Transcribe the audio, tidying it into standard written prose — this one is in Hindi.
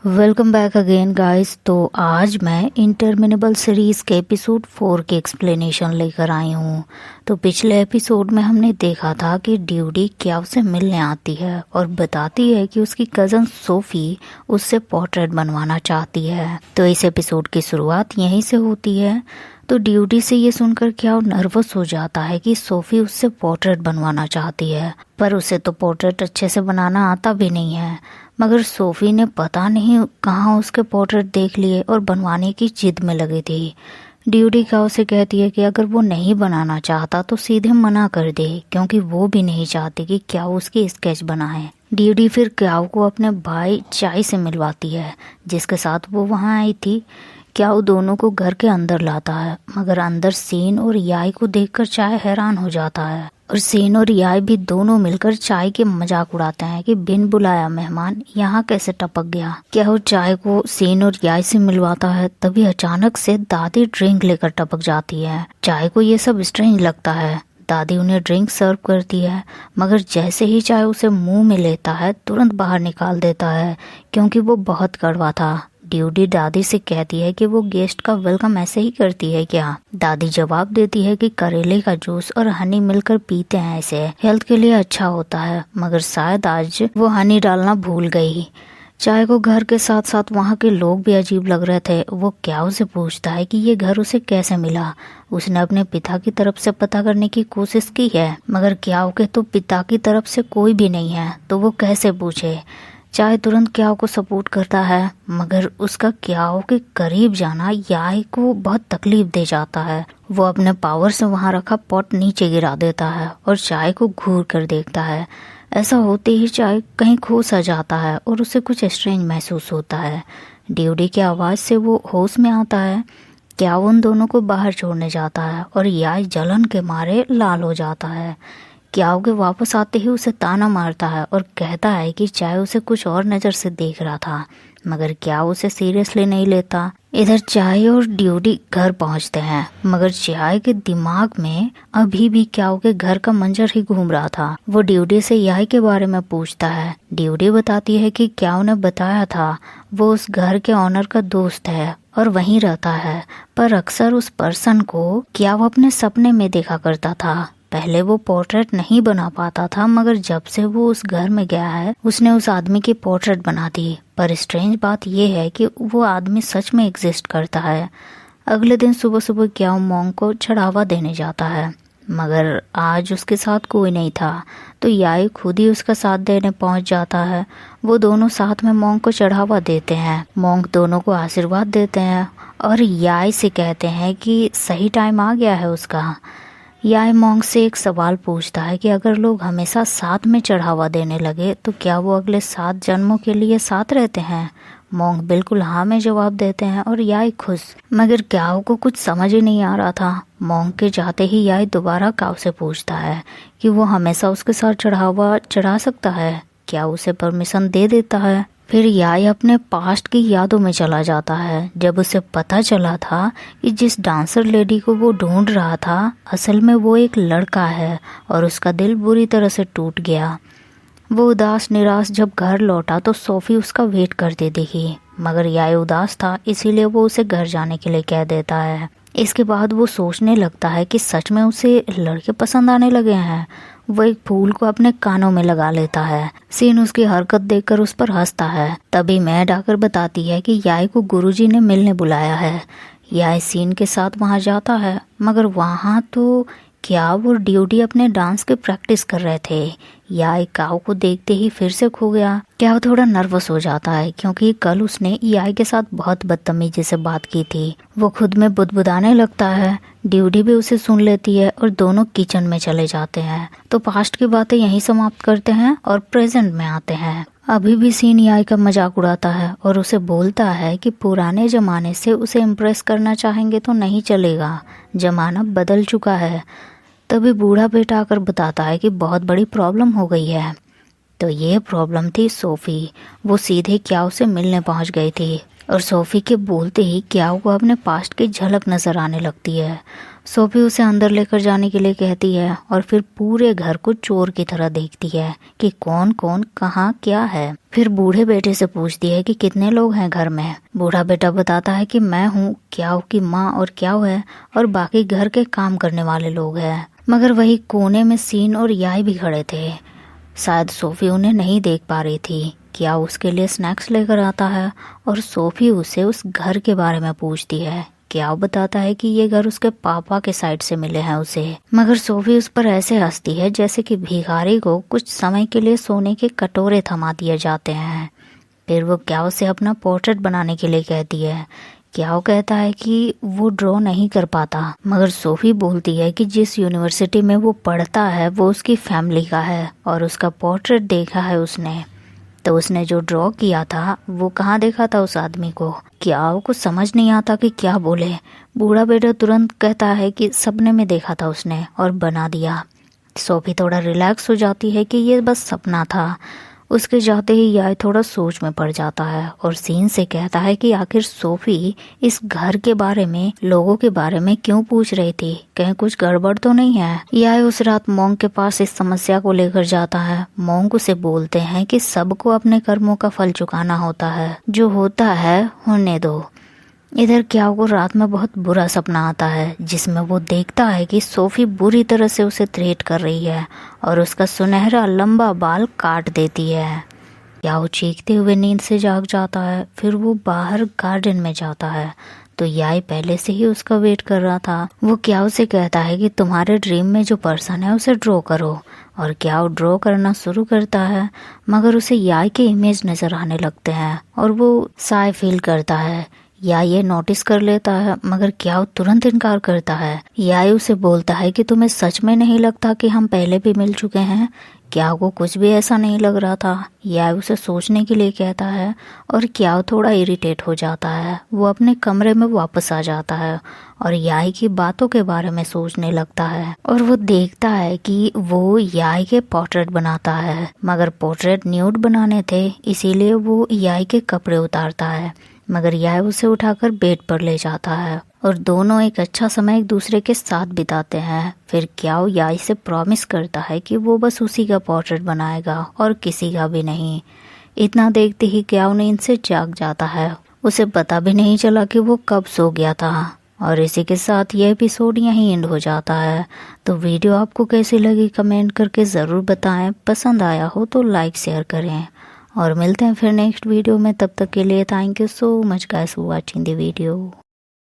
Welcome back again guys. तो आज मैं इंटरमिनेबल सीरीज़ के एपिसोड 4 के एक्सप्लेनेशन लेकर आई हूँ। तो पिछले एपिसोड में हमने देखा था कि ड्यूडी क्या उसे मिलने आती है और बताती है कि उसकी कज़न सोफ़ी उससे पोर्ट्रेट बनवाना चाहती है। तो इस एपिसोड की शुरुआत यहीं से होती है। तो ड्यूडी से ये सुनकर क्या नर्वस हो जाता है कि सोफ़ी उससे पोर्ट्रेट बनवाना चाहती है, पर उसे तो पोर्ट्रेट अच्छे से बनाना आता भी नहीं है। मगर सोफ़ी ने पता नहीं कहाँ उसके पोर्ट्रेट देख लिए और बनवाने की जिद में लगी थी। ड्यूडी क्या उसे कहती है कि अगर वो नहीं बनाना चाहता तो सीधे मना कर दे, क्योंकि वो भी नहीं चाहती कि क्या उसकी स्केच बनाए। ड्यूडी फिर क्याओ को अपने भाई चाय से मिलवाती है, जिसके साथ वो वहाँ आई थी। क्याओ दोनों को घर के अंदर लाता है, मगर अंदर सीन और याई को देखकर चाय हैरान हो जाता है और सीन और याई भी दोनों मिलकर चाय के मजाक उड़ाते हैं कि बिन बुलाया मेहमान यहाँ कैसे टपक गया। क्याओ चाय को सीन और याई से मिलवाता है, तभी अचानक से दादी ड्रिंक लेकर टपक जाती है। चाय को ये सब स्ट्रेंज लगता है। दादी उन्हें ड्रिंक सर्व करती है, मगर जैसे ही चाय उसे मुंह में लेता है तुरंत बाहर निकाल देता है, क्योंकि वो बहुत कड़वा था। ड्यूडी दादी से कहती है कि वो गेस्ट का वेलकम ऐसे ही करती है क्या। दादी जवाब देती है कि करेले का जूस और हनी मिलकर पीते हैं, ऐसे हेल्थ के लिए अच्छा होता है, मगर शायद आज वो हनी डालना भूल गई। चाय को घर के साथ साथ वहाँ के लोग भी अजीब लग रहे थे। वो क्याओ से पूछता है कि ये घर उसे कैसे मिला। उसने अपने पिता की तरफ से पता करने की कोशिश की है, मगर क्याओ के तो पिता की तरफ से कोई भी नहीं है, तो वो कैसे पूछे। चाय तुरंत क्याओ को सपोर्ट करता है, मगर उसका क्याओ के करीब जाना याई को बहुत तकलीफ दे जाता है। वो अपने पावर से वहाँ रखा पॉट नीचे गिरा देता है और चाय को घूर कर देखता है। ऐसा होते ही चाय कहीं खो सा जाता है और उसे कुछ स्ट्रेंज महसूस होता है। ड्यूडी की आवाज़ से वो होश में आता है। क्याओ उन दोनों को बाहर छोड़ने जाता है और याई जलन के मारे लाल हो जाता है। क्याओ के वापस आते ही उसे ताना मारता है और कहता है कि चाय उसे कुछ और नज़र से देख रहा था, मगर क्याओ उसे सीरियसली नहीं लेता। इधर चाय और ड्यूडी घर पहुंचते हैं, मगर चाय के दिमाग में अभी भी क्याओ के घर का मंजर ही घूम रहा था। वो ड्यूडी से याई के बारे में पूछता है। ड्यूडी बताती है कि क्याओ ने बताया था वो उस घर के ऑनर का दोस्त है और वहीं रहता है, पर अक्सर उस पर्सन को क्याओ अपने सपने में देखा करता था। पहले वो पोर्ट्रेट नहीं बना पाता था, मगर जब से वो उस घर में गया है उसने उस आदमी की पोर्ट्रेट बना दी। पर स्ट्रेंज बात यह है कि वो आदमी सच में एग्जिस्ट करता है। अगले दिन सुबह सुबह क्याओ मोंग को चढ़ावा देने जाता है, मगर आज उसके साथ कोई नहीं था, तो याई खुद ही उसका साथ देने पहुंच जाता है। वो दोनों साथ में मोंग को चढ़ावा देते हैं। मोंग दोनों को आशीर्वाद देते हैं और याई से कहते हैं कि सही टाइम आ गया है उसका। याई मोंग से एक सवाल पूछता है कि अगर लोग हमेशा साथ में चढ़ावा देने लगे तो क्या वो अगले 7 जन्मों के लिए साथ रहते हैं। मोंग बिल्कुल हाँ में जवाब देते हैं और याई खुश, मगर क्याओ को कुछ समझ ही नहीं आ रहा था। मोंग के जाते ही याई दोबारा क्याओ से पूछता है कि वो हमेशा उसके साथ चढ़ावा चढ़ा सकता है। क्या उसे परमिशन दे देता है। फिर याई अपने पास्ट की यादों में चला जाता है, जब उसे पता चला था कि जिस डांसर लेडी को वो ढूंढ रहा था असल में वो एक लड़का है और उसका दिल बुरी तरह से टूट गया। वो उदास निराश जब घर लौटा तो सोफ़ी उसका वेट करती दिखी, मगर याई उदास था, इसीलिए वो उसे घर जाने के लिए कह देता है। इसके बाद वो सोचने लगता है कि सच में उसे लड़के पसंद आने लगे हैं। वो एक फूल को अपने कानों में लगा लेता है। सीन उसकी हरकत देखकर उस पर हंसता है। तभी मैड आकर बताती है कि याई को गुरुजी ने मिलने बुलाया है। याई सीन के साथ वहां जाता है, मगर वहां तो क्याओ और ड्यूडी अपने डांस की प्रैक्टिस कर रहे थे। याई क्याओ को देखते ही फिर से खो गया। क्याओ थोड़ा नर्वस हो जाता है, क्योंकि कल उसने याई के साथ बहुत बदतमीजी से बात की थी। वो खुद में बुदबुदाने लगता है। ड्यूडी भी उसे सुन लेती है और दोनों किचन में चले जाते हैं। तो पास्ट की बातें यहीं समाप्त करते हैं और प्रेजेंट में आते हैं। अभी भी सीन याई का मजाक उड़ाता है और उसे बोलता है कि पुराने जमाने से उसे इम्प्रेस करना चाहेंगे तो नहीं चलेगा, जमाना बदल चुका है। तभी बूढ़ा बेटा आकर बताता है कि बहुत बड़ी प्रॉब्लम हो गई है। तो ये प्रॉब्लम थी सोफ़ी। वो सीधे क्याओ से मिलने पहुंच गई थी और सोफ़ी के बोलते ही क्याओ को अपने पास्ट की झलक नजर आने लगती है। सोफी उसे अंदर लेकर जाने के लिए कहती है और फिर पूरे घर को चोर की तरह देखती है कि कौन कौन कहाँ क्या है। फिर बूढ़े बेटे से पूछती है कि कितने लोग हैं घर में। बूढ़ा बेटा बताता है कि मैं हूँ, क्याओ की माँ और क्याओ है और बाकी घर के काम करने वाले लोग हैं। मगर वही कोने में सीन और याई भी खड़े थे। शायद सोफी उन्हें नहीं देख पा रही थी। क्या उसके लिए स्नैक्स लेकर आता है और सोफी उसे उस घर के बारे में पूछती है। क्या बताता है कि ये घर उसके पापा के साइड से मिले हैं उसे। मगर सोफी उस पर ऐसे हंसती है जैसे कि भिखारी को कुछ समय के लिए सोने के कटोरे थमा दिए जाते हैं। फिर वो क्याओ से अपना पोर्ट्रेट बनाने के लिए कहती है। क्याओ कहता है कि वो ड्रॉ नहीं कर पाता, मगर सोफी बोलती है कि जिस यूनिवर्सिटी में वो पढ़ता है वो उसकी फैमिली का है और उसका पोर्ट्रेट देखा है उसने। तो उसने जो ड्रॉ किया था वो कहाँ देखा था उस आदमी को। क्याओ को समझ नहीं आता कि क्या बोले। बूढ़ा बेटा तुरंत कहता है कि सपने में देखा था उसने और बना दिया। सोफी थोड़ा रिलैक्स हो जाती है कि ये बस सपना था। उसके जाते ही याय थोड़ा सोच में पड़ जाता है और सीन से कहता है कि आखिर सोफी इस घर के बारे में, लोगों के बारे में क्यों पूछ रही थी, कहीं कुछ गड़बड़ तो नहीं है। याय उस रात मोंग के पास इस समस्या को लेकर जाता है। मोंग उसे बोलते हैं कि सबको अपने कर्मों का फल चुकाना होता है, जो होता है होने दो। इधर क्याओ को रात में बहुत बुरा सपना आता है जिसमें वो देखता है कि सोफी बुरी तरह से उसे थ्रेट कर रही है और उसका सुनहरा लंबा बाल काट देती है। क्याओ चीखते हुए नींद से जाग जाता है। फिर वो बाहर गार्डन में जाता है तो याई पहले से ही उसका वेट कर रहा था। वो क्याओ से कहता है कि तुम्हारे ड्रीम में जो पर्सन है उसे ड्रॉ करो और क्याओ ड्रॉ करना शुरू करता है। मगर उसे याई के इमेज नजर आने लगते हैं और वो शाय फील करता है। याई ये नोटिस कर लेता है मगर क्याओ तुरंत इनकार करता है। याई उसे बोलता है कि तुम्हें सच में नहीं लगता कि हम पहले भी मिल चुके हैं। क्याओ को कुछ भी ऐसा नहीं लग रहा था। याई उसे सोचने के लिए कहता है और क्याओ थोड़ा इरिटेट हो जाता है। वो अपने कमरे में वापस आ जाता है और याई की बातों के बारे में सोचने लगता है और वो देखता है कि वो याई के पोर्ट्रेट बनाता है, मगर पोर्ट्रेट न्यूड बनाने थे इसीलिए वो याई के कपड़े उतारता है। मगर याई उसे उठाकर बेड पर ले जाता है और दोनों एक अच्छा समय एक दूसरे के साथ बिताते हैं। फिर क्याओ याई से प्रॉमिस करता है कि वो बस उसी का पोर्ट्रेट बनाएगा और किसी का भी नहीं। इतना देखते ही क्याओ नींद से जाग जाता है। उसे पता भी नहीं चला कि वो कब सो गया था। और इसी के साथ ये एपिसोड यहीं एंड हो जाता है। तो वीडियो आपको कैसी लगी कमेंट करके ज़रूर बताएं। पसंद आया हो तो लाइक शेयर करें और मिलते हैं फिर नेक्स्ट वीडियो में। तब तक के लिए thank you so much guys for watching the video.